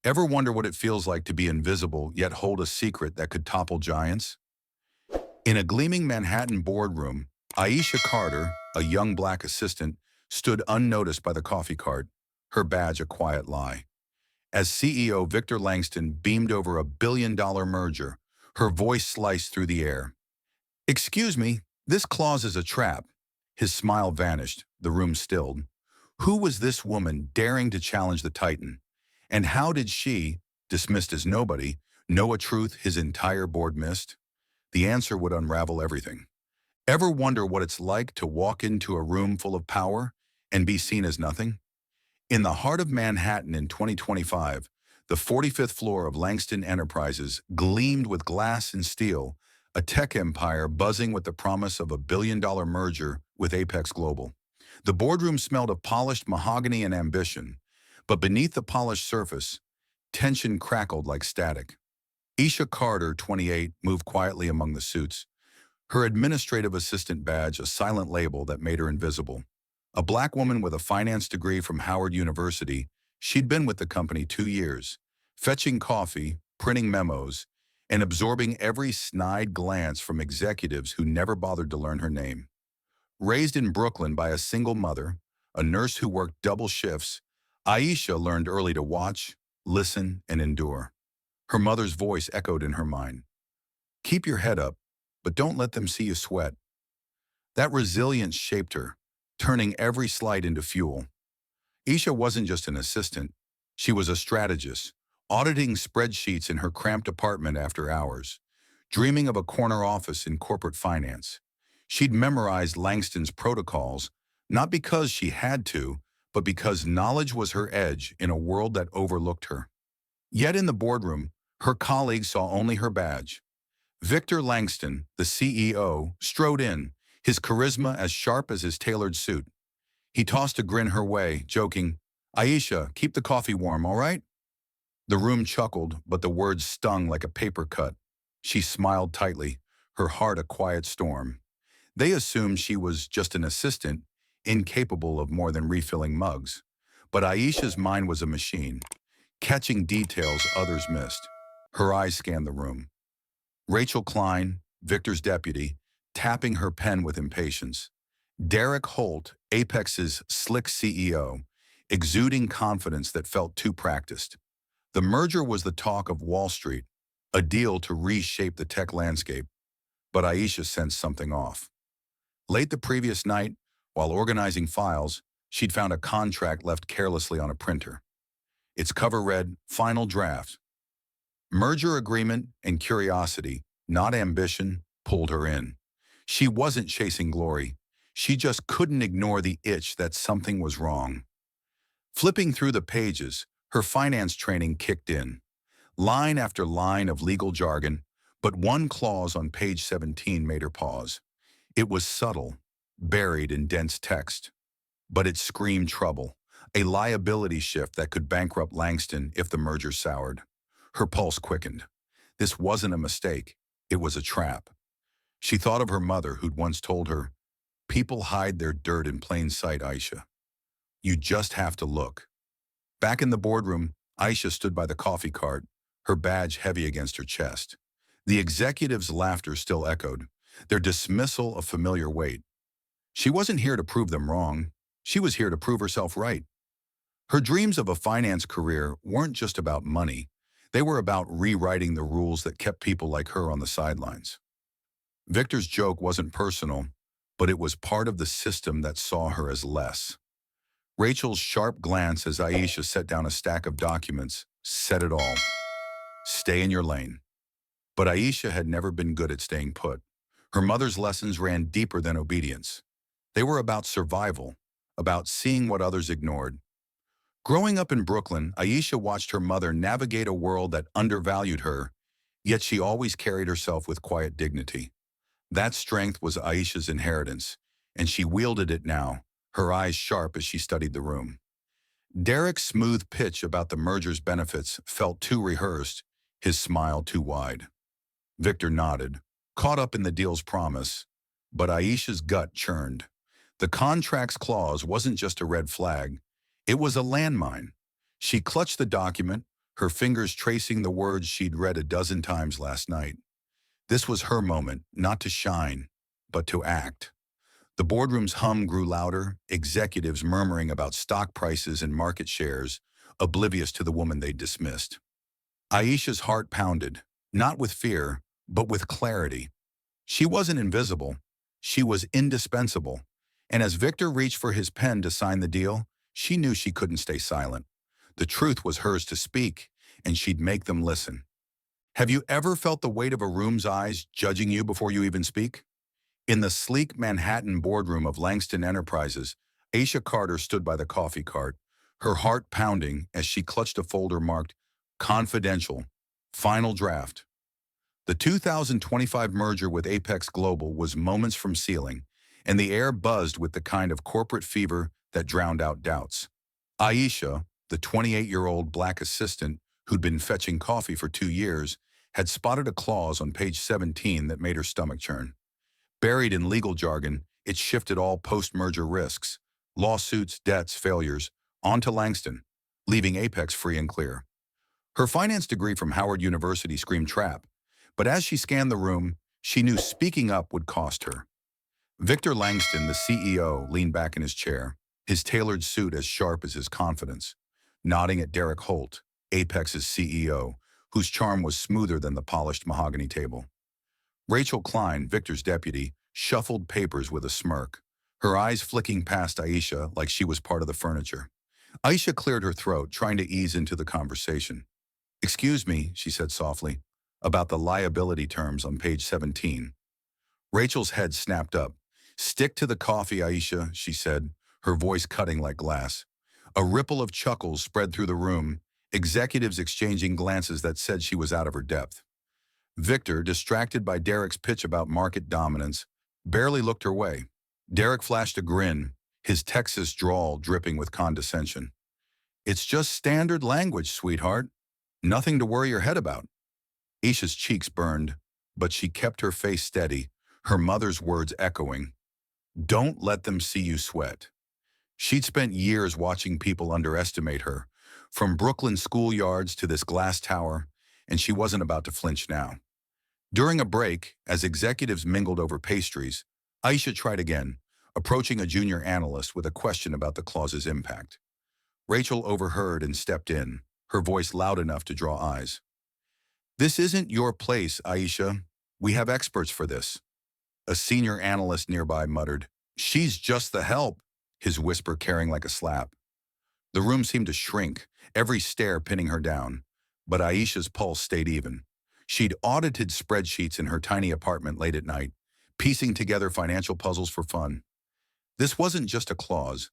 Ever wonder what it feels like to be invisible yet hold a secret that could topple giants? In a gleaming Manhattan boardroom, Aisha Carter, a young black assistant, stood unnoticed by the coffee cart, her badge a quiet lie. As CEO Victor Langston beamed over a billion-dollar merger, her voice sliced through the air. "Excuse me, this clause is a trap." His smile vanished, the room stilled. Who was this woman daring to challenge the Titan? And how did she, dismissed as nobody, know a truth his entire board missed? The answer would unravel everything. Ever wonder what it's like to walk into a room full of power and be seen as nothing? In the heart of Manhattan in 2025, the 45th floor of Langston Enterprises gleamed with glass and steel, a tech empire buzzing with the promise of a billion-dollar merger with Apex Global. The boardroom smelled of polished mahogany and ambition, but beneath the polished surface, tension crackled like static. Aisha Carter, 28, moved quietly among the suits, her administrative assistant badge a silent label that made her invisible. A black woman with a finance degree from Howard University, she'd been with the company 2 years, fetching coffee, printing memos, and absorbing every snide glance from executives who never bothered to learn her name. Raised in Brooklyn by a single mother, a nurse who worked double shifts, Aisha learned early to watch, listen, and endure. Her mother's voice echoed in her mind. "Keep your head up, but don't let them see you sweat." That resilience shaped her, turning every slight into fuel. Aisha wasn't just an assistant. She was a strategist, auditing spreadsheets in her cramped apartment after hours, dreaming of a corner office in corporate finance. She'd memorized Langston's protocols, not because she had to, but because knowledge was her edge in a world that overlooked her. Yet in the boardroom, her colleagues saw only her badge. Victor Langston, the CEO, strode in, his charisma as sharp as his tailored suit. He tossed a grin her way, joking, "Aisha, keep the coffee warm, all right?" The room chuckled, but the words stung like a paper cut. She smiled tightly, her heart a quiet storm. They assumed she was just an assistant, incapable of more than refilling mugs. But Aisha's mind was a machine, catching details others missed. Her eyes scanned the room. Rachel Klein, Victor's deputy, tapping her pen with impatience. Derek Holt, Apex's slick CEO, exuding confidence that felt too practiced. The merger was the talk of Wall Street, a deal to reshape the tech landscape. But Aisha sensed something off. Late the previous night, while organizing files, she'd found a contract left carelessly on a printer. Its cover read, "Final Draft." Merger agreement and curiosity, not ambition, pulled her in. She wasn't chasing glory. She just couldn't ignore the itch that something was wrong. Flipping through the pages, her finance training kicked in. Line after line of legal jargon, but one clause on page 17 made her pause. It was subtle, buried in dense text, but it screamed trouble, a liability shift that could bankrupt Langston if the merger soured. Her pulse quickened. This wasn't a mistake, it was a trap. She thought of her mother who'd once told her, "People hide their dirt in plain sight, Aisha. You just have to look." Back in the boardroom, Aisha stood by the coffee cart, her badge heavy against her chest. The executives' laughter still echoed, their dismissal a familiar weight. She wasn't here to prove them wrong. She was here to prove herself right. Her dreams of a finance career weren't just about money. They were about rewriting the rules that kept people like her on the sidelines. Victor's joke wasn't personal, but it was part of the system that saw her as less. Rachel's sharp glance as Aisha set down a stack of documents said it all. Stay in your lane. But Aisha had never been good at staying put. Her mother's lessons ran deeper than obedience. They were about survival, about seeing what others ignored. Growing up in Brooklyn, Aisha watched her mother navigate a world that undervalued her, yet she always carried herself with quiet dignity. That strength was Aisha's inheritance, and she wielded it now, her eyes sharp as she studied the room. Derek's smooth pitch about the merger's benefits felt too rehearsed, his smile too wide. Victor nodded, caught up in the deal's promise, but Aisha's gut churned. The contract's clause wasn't just a red flag, it was a landmine. She clutched the document, her fingers tracing the words she'd read a dozen times last night. This was her moment, not to shine, but to act. The boardroom's hum grew louder, executives murmuring about stock prices and market shares, oblivious to the woman they'd dismissed. Aisha's heart pounded, not with fear, but with clarity. She wasn't invisible. She was indispensable. And as Victor reached for his pen to sign the deal, she knew she couldn't stay silent. The truth was hers to speak, and she'd make them listen. Have you ever felt the weight of a room's eyes judging you before you even speak? In the sleek Manhattan boardroom of Langston Enterprises, Aisha Carter stood by the coffee cart, her heart pounding as she clutched a folder marked Confidential, Final Draft. The 2025 merger with Apex Global was moments from sealing, and the air buzzed with the kind of corporate fever that drowned out doubts. Aisha, the 28-year-old black assistant who'd been fetching coffee for 2 years, had spotted a clause on page 17 that made her stomach churn. Buried in legal jargon, it shifted all post-merger risks, lawsuits, debts, failures, onto Langston, leaving Apex free and clear. Her finance degree from Howard University screamed trap, but as she scanned the room, she knew speaking up would cost her. Victor Langston, the CEO, leaned back in his chair, his tailored suit as sharp as his confidence, nodding at Derek Holt, Apex's CEO, whose charm was smoother than the polished mahogany table. Rachel Klein, Victor's deputy, shuffled papers with a smirk, her eyes flicking past Aisha like she was part of the furniture. Aisha cleared her throat, trying to ease into the conversation. "Excuse me," she said softly, "about the liability terms on page 17. Rachel's head snapped up. "Stick to the coffee, Aisha," she said, her voice cutting like glass. A ripple of chuckles spread through the room, executives exchanging glances that said she was out of her depth. Victor, distracted by Derek's pitch about market dominance, barely looked her way. Derek flashed a grin, his Texas drawl dripping with condescension. "It's just standard language, sweetheart. Nothing to worry your head about." Aisha's cheeks burned, but she kept her face steady, her mother's words echoing. "Don't let them see you sweat." She'd spent years watching people underestimate her, from Brooklyn schoolyards to this glass tower, and she wasn't about to flinch now. During a break, as executives mingled over pastries, Aisha tried again, approaching a junior analyst with a question about the clause's impact. Rachel overheard and stepped in, her voice loud enough to draw eyes. "This isn't your place, Aisha. We have experts for this." A senior analyst nearby muttered, "She's just the help," his whisper carrying like a slap. The room seemed to shrink, every stare pinning her down, but Aisha's pulse stayed even. She'd audited spreadsheets in her tiny apartment late at night, piecing together financial puzzles for fun. This wasn't just a clause.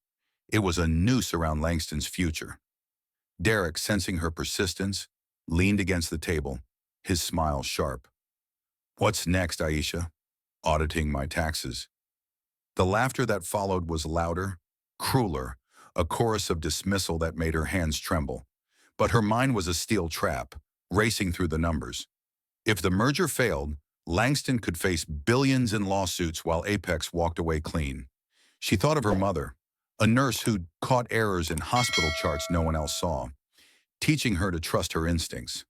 It was a noose around Langston's future. Derek, sensing her persistence, leaned against the table, his smile sharp. "What's next, Aisha?" "Auditing my taxes." The laughter that followed was louder, crueler, a chorus of dismissal that made her hands tremble. But her mind was a steel trap, racing through the numbers. If the merger failed, Langston could face billions in lawsuits while Apex walked away clean. She thought of her mother, a nurse who'd caught errors in hospital charts no one else saw, teaching her to trust her instincts.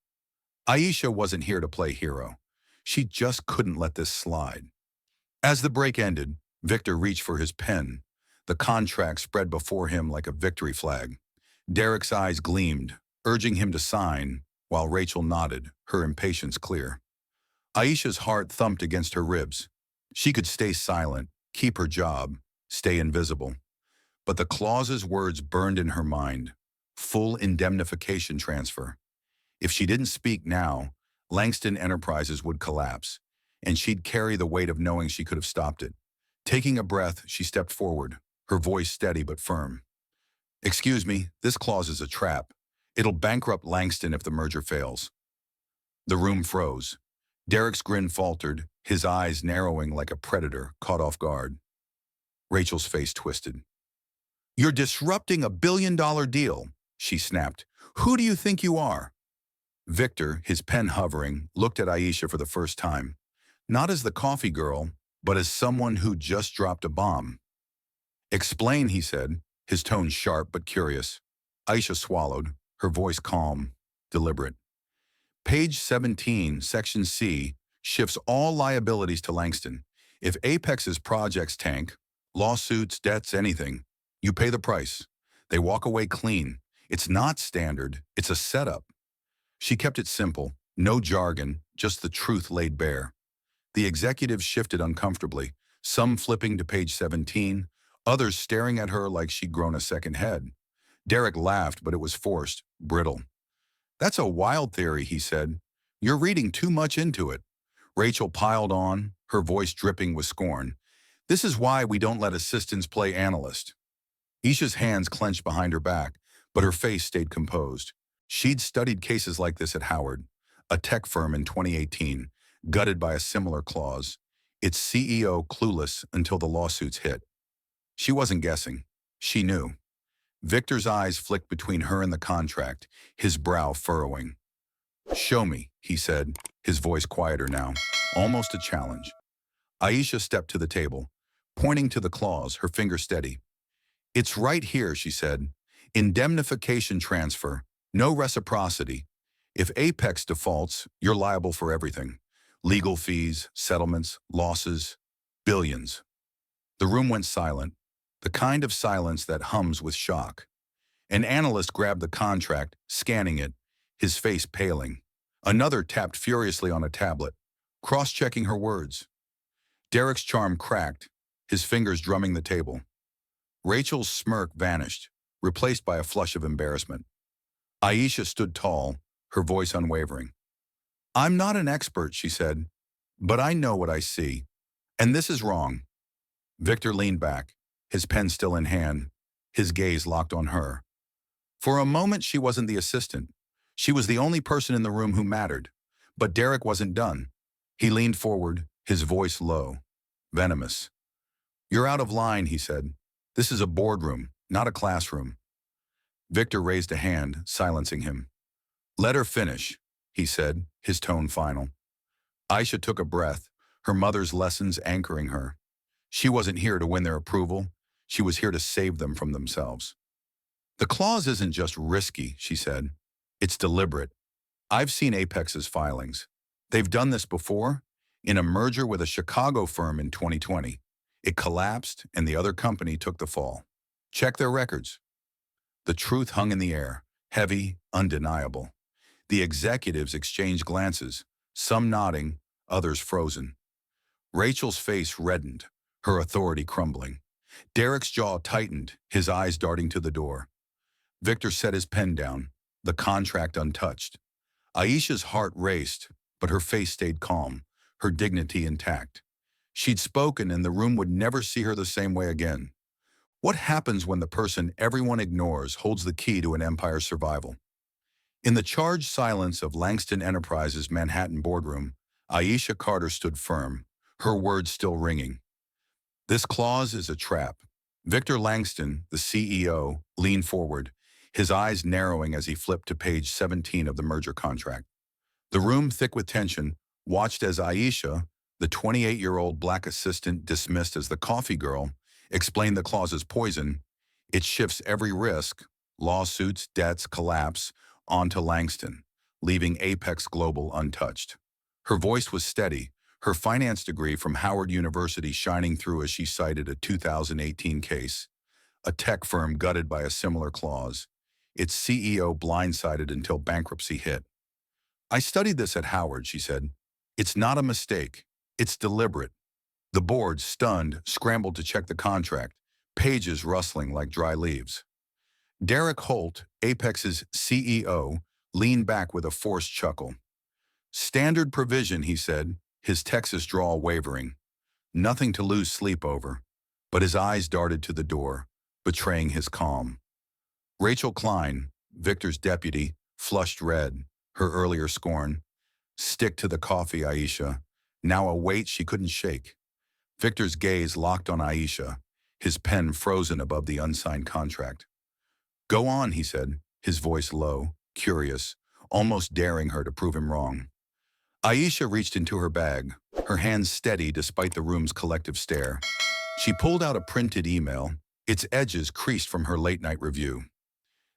Aisha wasn't here to play hero. She just couldn't let this slide. As the break ended, Victor reached for his pen, the contract spread before him like a victory flag. Derek's eyes gleamed, urging him to sign, while Rachel nodded, her impatience clear. Aisha's heart thumped against her ribs. She could stay silent, keep her job, stay invisible. But the clause's words burned in her mind. Full indemnification transfer. If she didn't speak now, Langston Enterprises would collapse, and she'd carry the weight of knowing she could have stopped it. Taking a breath, she stepped forward, her voice steady but firm. "Excuse me, this clause is a trap. It'll bankrupt Langston if the merger fails." The room froze. Derek's grin faltered, his eyes narrowing like a predator caught off guard. Rachel's face twisted. "You're disrupting a $1 billion deal," she snapped. "Who do you think you are?" Victor, his pen hovering, looked at Aisha for the first time, not as the coffee girl, but as someone who just dropped a bomb. "Explain," he said, his tone sharp but curious. Aisha swallowed, her voice calm. deliberate. Page 17, Section C, shifts all liabilities to Langston. If Apex's projects tank, lawsuits, debts, anything, you pay the price. They walk away clean. It's not standard, it's a setup. She kept it simple, no jargon, just the truth laid bare. The executives shifted uncomfortably, some flipping to page 17, others staring at her like she'd grown a second head. Derek laughed, but it was forced, brittle. "That's a wild theory," he said. "You're reading too much into it." Rachel piled on, her voice dripping with scorn. "This is why we don't let assistants play analyst." Isha's hands clenched behind her back, but her face stayed composed. She'd studied cases like this at Howard, a tech firm in 2018, gutted by a similar clause, its CEO clueless until the lawsuits hit. She wasn't guessing. She knew. Victor's eyes flicked between her and the contract, his brow furrowing. "Show me," he said, his voice quieter now, almost a challenge. Aisha stepped to the table, pointing to the clause, her finger steady. "It's right here," she said. "Indemnification transfer, no reciprocity. If Apex defaults, you're liable for everything. Legal fees, settlements, losses, billions." The room went silent, the kind of silence that hums with shock. An analyst grabbed the contract, scanning it, his face paling. Another tapped furiously on a tablet, cross-checking her words. Derek's charm cracked, his fingers drumming the table. Rachel's smirk vanished, replaced by a flush of embarrassment. Aisha stood tall, her voice unwavering. "I'm not an expert," she said, "but I know what I see. And this is wrong." Victor leaned back, his pen still in hand, his gaze locked on her. For a moment, she wasn't the assistant. She was the only person in the room who mattered. But Derek wasn't done. He leaned forward, his voice low, venomous. "You're out of line," he said. "This is a boardroom, not a classroom." Victor raised a hand, silencing him. "Let her finish," he said, his tone final. Aisha took a breath, her mother's lessons anchoring her. She wasn't here to win their approval. She was here to save them from themselves. "The clause isn't just risky," she said. "It's deliberate. I've seen Apex's filings. They've done this before, in a merger with a Chicago firm in 2020. It collapsed, and the other company took the fall. Check their records." The truth hung in the air, heavy, undeniable. The executives exchanged glances, some nodding, others frozen. Rachel's face reddened, her authority crumbling. Derek's jaw tightened, his eyes darting to the door. Victor set his pen down, the contract untouched. Aisha's heart raced, but her face stayed calm, her dignity intact. She'd spoken, and the room would never see her the same way again. What happens when the person everyone ignores holds the key to an empire's survival? In the charged silence of Langston Enterprises' Manhattan boardroom, Aisha Carter stood firm, her words still ringing. "This clause is a trap." Victor Langston, the CEO, leaned forward, his eyes narrowing as he flipped to page 17 of the merger contract. The room, thick with tension, watched as Aisha, the 28-year-old black assistant dismissed as the coffee girl, explained the clause's poison. It shifts every risk, lawsuits, debts, collapse, onto Langston, leaving Apex Global untouched. Her voice was steady, her finance degree from Howard University shining through as she cited a 2018 case, a tech firm gutted by a similar clause, its CEO blindsided until bankruptcy hit. "I studied this at Howard," she said. "It's not a mistake. It's deliberate." The board, stunned, scrambled to check the contract, pages rustling like dry leaves. Derek Holt, Apex's CEO, leaned back with a forced chuckle. "Standard provision," he said, his Texas drawl wavering. Nothing to lose sleep over, but his eyes darted to the door, betraying his calm. Rachel Klein, Victor's deputy, flushed red, her earlier scorn. "Stick to the coffee, Aisha," now a weight she couldn't shake. Victor's gaze locked on Aisha, his pen frozen above the unsigned contract. "Go on," he said, his voice low, curious, almost daring her to prove him wrong. Aisha reached into her bag, her hands steady despite the room's collective stare. She pulled out a printed email, its edges creased from her late-night review.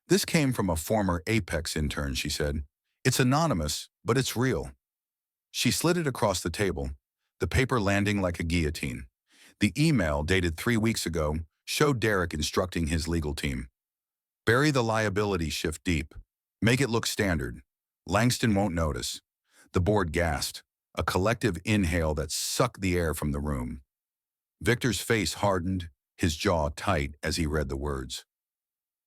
"This came from a former Apex intern," she said. It's anonymous, but it's real. She slid it across the table, the paper landing like a guillotine. The email, dated 3 weeks ago, showed Derek instructing his legal team. Bury the liability shift deep. Make it look standard. Langston won't notice. The board gasped, a collective inhale that sucked the air from the room. Victor's face hardened, his jaw tight as he read the words.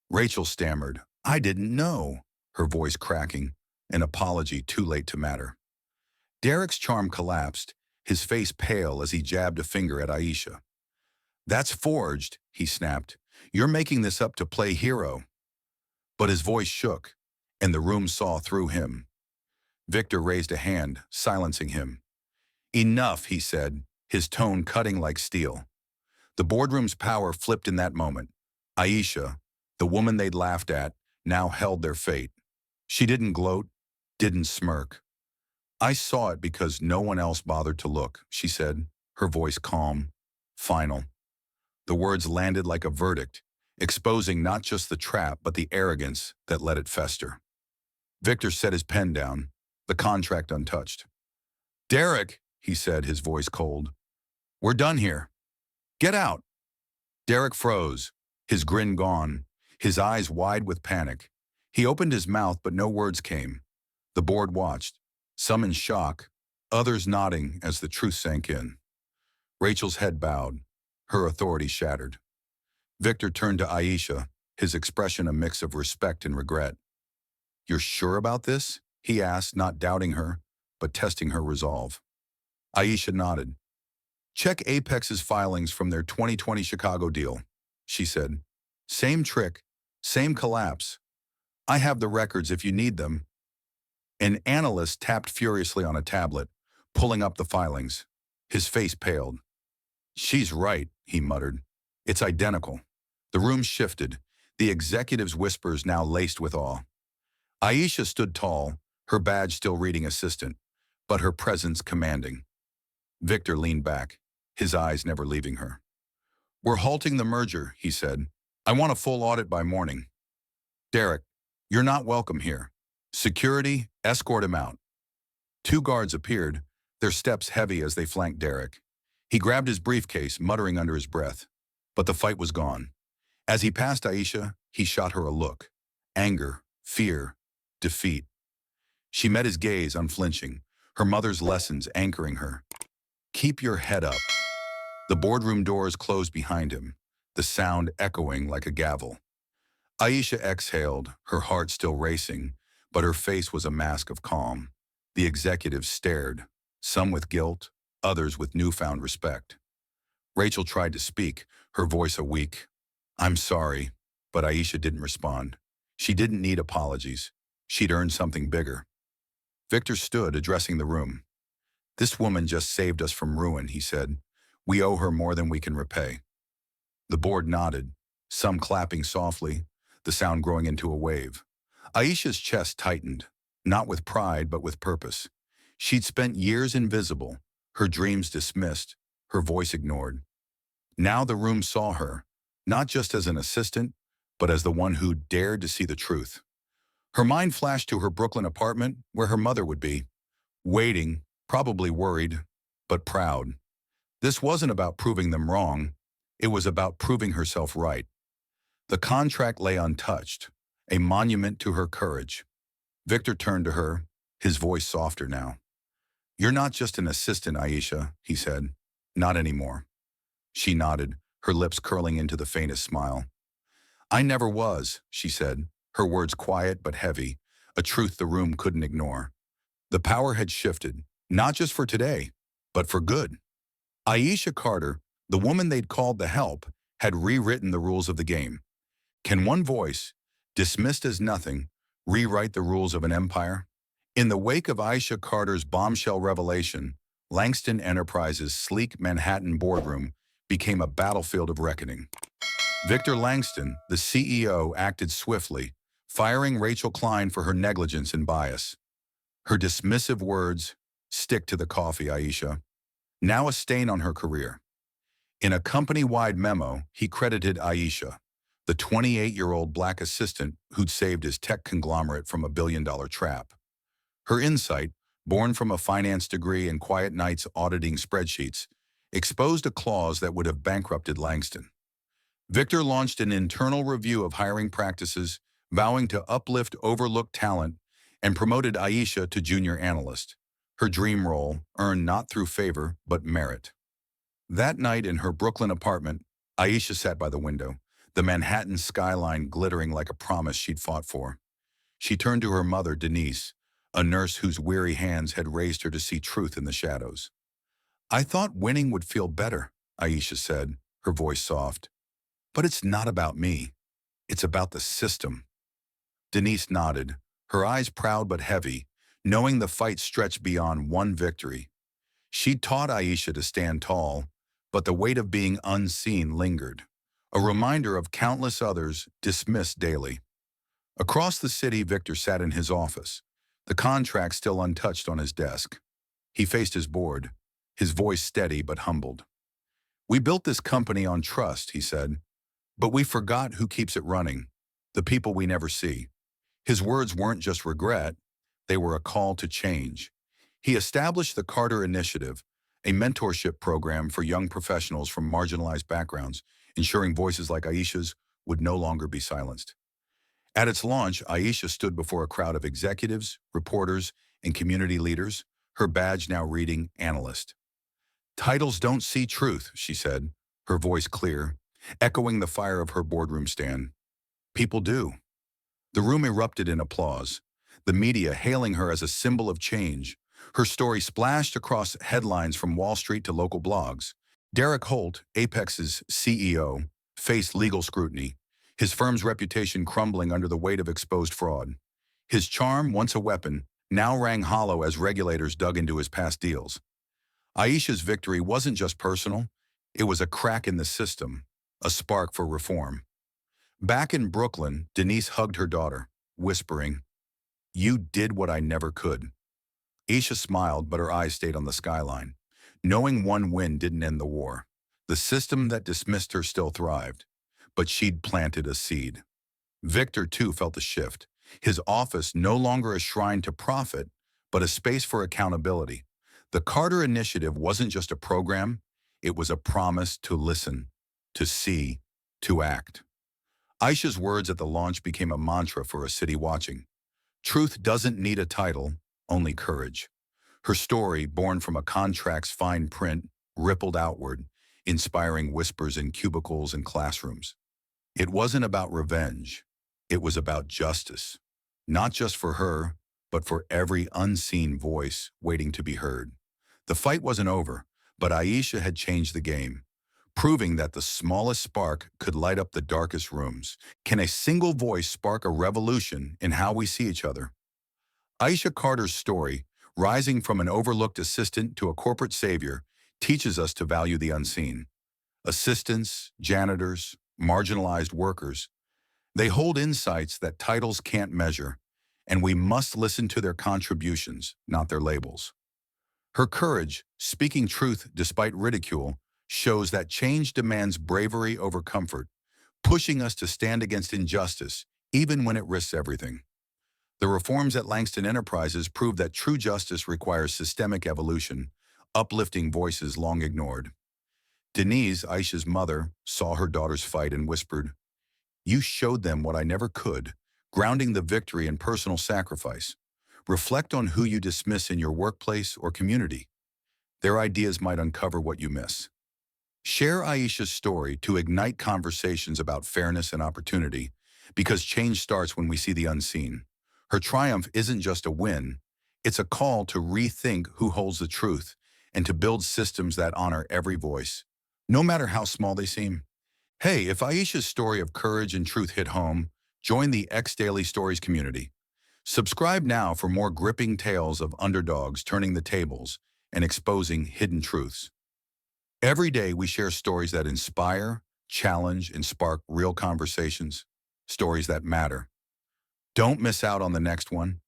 Rachel stammered, "I didn't know," her voice cracking, an apology too late to matter. Derek's charm collapsed, his face pale as he jabbed a finger at Aisha. "That's forged," he snapped. "You're making this up to play hero." But his voice shook, and the room saw through him. Victor raised a hand, silencing him. "Enough," he said, his tone cutting like steel. The boardroom's power flipped in that moment. Aisha, the woman they'd laughed at, now held their fate. She didn't gloat, didn't smirk. "I saw it because no one else bothered to look," she said, her voice calm, final. The words landed like a verdict, exposing not just the trap but the arrogance that let it fester. Victor set his pen down, the contract untouched. "Derek," he said, his voice cold. "We're done here. Get out." Derek froze, his grin gone, his eyes wide with panic. He opened his mouth, but no words came. The board watched, some in shock, others nodding as the truth sank in. Rachel's head bowed, her authority shattered. Victor turned to Aisha, his expression a mix of respect and regret. "You're sure about this?" he asked, not doubting her, but testing her resolve. Aisha nodded. "Check Apex's filings from their 2020 Chicago deal," she said. "Same trick, same collapse. I have the records if you need them." An analyst tapped furiously on a tablet, pulling up the filings. His face paled. "She's right," he muttered. "It's identical." The room shifted, the executive's whispers now laced with awe. Aisha stood tall, her badge still reading assistant, but her presence commanding. Victor leaned back, his eyes never leaving her. "We're halting the merger," he said. "I want a full audit by morning." "Derek, you're not welcome here. Security, escort him out." 2 guards appeared, their steps heavy as they flanked Derek. He grabbed his briefcase, muttering under his breath. But the fight was gone. As he passed Aisha, he shot her a look. Anger, fear, defeat. She met his gaze unflinching, her mother's lessons anchoring her. "Keep your head up." The boardroom doors closed behind him, the sound echoing like a gavel. Aisha exhaled, her heart still racing, but her face was a mask of calm. The executives stared, some with guilt, others with newfound respect. Rachel tried to speak, her voice a weak, "I'm sorry," but Aisha didn't respond. She didn't need apologies. She'd earned something bigger. Victor stood, addressing the room. "This woman just saved us from ruin," he said. "We owe her more than we can repay." The board nodded, some clapping softly, the sound growing into a wave. Aisha's chest tightened, not with pride but with purpose. She'd spent years invisible, her dreams dismissed, her voice ignored. Now the room saw her, not just as an assistant, but as the one who dared to see the truth. Her mind flashed to her Brooklyn apartment, where her mother would be, waiting, probably worried, but proud. This wasn't about proving them wrong. It was about proving herself right. The contract lay untouched, a monument to her courage. Victor turned to her, his voice softer now. "You're not just an assistant, Aisha," he said. "Not anymore." She nodded, her lips curling into the faintest smile. "I never was," she said, her words quiet but heavy, a truth the room couldn't ignore. The power had shifted, not just for today, but for good. Aisha Carter, the woman they'd called the help, had rewritten the rules of the game. Can one voice, dismissed as nothing, rewrite the rules of an empire? In the wake of Aisha Carter's bombshell revelation, Langston Enterprises' sleek Manhattan boardroom became a battlefield of reckoning. Victor Langston, the CEO, acted swiftly, firing Rachel Klein for her negligence and bias. Her dismissive words, "Stick to the coffee, Aisha," now a stain on her career. In a company-wide memo, he credited Aisha, the 28-year-old black assistant who'd saved his tech conglomerate from a billion-dollar trap. Her insight, born from a finance degree and quiet nights auditing spreadsheets, exposed a clause that would have bankrupted Langston. Victor launched an internal review of hiring practices, vowing to uplift overlooked talent, and promoted Aisha to junior analyst. Her dream role, earned not through favor, but merit. That night in her Brooklyn apartment, Aisha sat by the window, the Manhattan skyline glittering like a promise she'd fought for. She turned to her mother, Denise, a nurse whose weary hands had raised her to see truth in the shadows. "I thought winning would feel better," Aisha said, her voice soft. "But it's not about me. It's about the system." Denise nodded, her eyes proud but heavy, knowing the fight stretched beyond one victory. She'd taught Aisha to stand tall, but the weight of being unseen lingered, a reminder of countless others dismissed daily. Across the city, Victor sat in his office, the contract still untouched on his desk. He faced his board, his voice steady but humbled. "We built this company on trust," he said, "but we forgot who keeps it running, the people we never see." His words weren't just regret, they were a call to change. He established the Carter Initiative, a mentorship program for young professionals from marginalized backgrounds, ensuring voices like Aisha's would no longer be silenced. At its launch, Aisha stood before a crowd of executives, reporters, and community leaders, her badge now reading analyst. "Titles don't see truth," she said, her voice clear, echoing the fire of her boardroom stand. "People do." The room erupted in applause, the media hailing her as a symbol of change. Her story splashed across headlines from Wall Street to local blogs. Derek Holt, Apex's CEO, faced legal scrutiny, his firm's reputation crumbling under the weight of exposed fraud. His charm, once a weapon, now rang hollow as regulators dug into his past deals. Aisha's victory wasn't just personal, it was a crack in the system, a spark for reform. Back in Brooklyn, Denise hugged her daughter, whispering, "You did what I never could." Aisha smiled, but her eyes stayed on the skyline. Knowing one win didn't end the war. The system that dismissed her still thrived, but she'd planted a seed. Victor, too, felt the shift. His office no longer a shrine to profit, but a space for accountability. The Carter Initiative wasn't just a program, it was a promise to listen, to see, to act. Aisha's words at the launch became a mantra for a city watching. Truth doesn't need a title, only courage. Her story, born from a contract's fine print, rippled outward, inspiring whispers in cubicles and classrooms. It wasn't about revenge. It was about justice. Not just for her, but for every unseen voice waiting to be heard. The fight wasn't over, but Aisha had changed the game, proving that the smallest spark could light up the darkest rooms. Can a single voice spark a revolution in how we see each other? Aisha Carter's story, rising from an overlooked assistant to a corporate savior, teaches us to value the unseen. Assistants, janitors, marginalized workers, they hold insights that titles can't measure, and we must listen to their contributions, not their labels. Her courage, speaking truth despite ridicule, shows that change demands bravery over comfort, pushing us to stand against injustice, even when it risks everything. The reforms at Langston Enterprises prove that true justice requires systemic evolution, uplifting voices long ignored. Denise, Aisha's mother, saw her daughter's fight and whispered, "You showed them what I never could," grounding the victory in personal sacrifice. Reflect on who you dismiss in your workplace or community. Their ideas might uncover what you miss. Share Aisha's story to ignite conversations about fairness and opportunity, because change starts when we see the unseen. Her triumph isn't just a win, it's a call to rethink who holds the truth and to build systems that honor every voice, no matter how small they seem. Hey, if Aisha's story of courage and truth hit home, join the X Daily Stories community. Subscribe now for more gripping tales of underdogs turning the tables and exposing hidden truths. Every day we share stories that inspire, challenge, and spark real conversations, stories that matter. Don't miss out on the next one.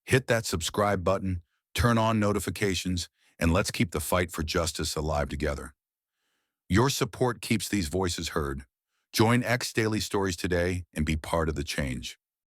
Hit that subscribe button, turn on notifications, and let's keep the fight for justice alive together. Your support keeps these voices heard. Join X Daily Stories today and be part of the change.